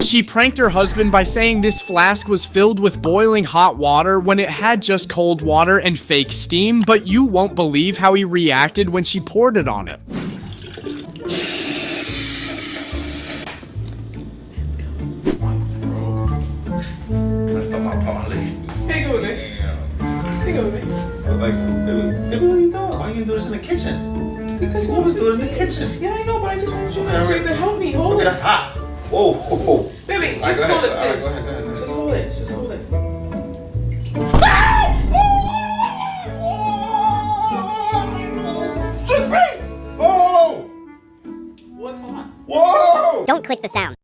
She pranked her husband by saying this flask was filled with boiling hot water when it had just cold water and fake steam, but you won't believe how he reacted when she poured it on him. That's not my parlay. Hey, go with me. Damn. Hey, go with me. I was like, baby, what are you doing? Why you gonna do this in the kitchen? Because What was doing in the kitchen? Yeah, I know, but I just wanted you Okay, to help me. Hold Okay, it. that's hot. Whoa, whoa, whoa. Baby, All right, just go hold ahead. it, All right, please. go ahead, go ahead. Just hold it. Just hold it. Oh! What's hot? Whoa! Don't click the sound.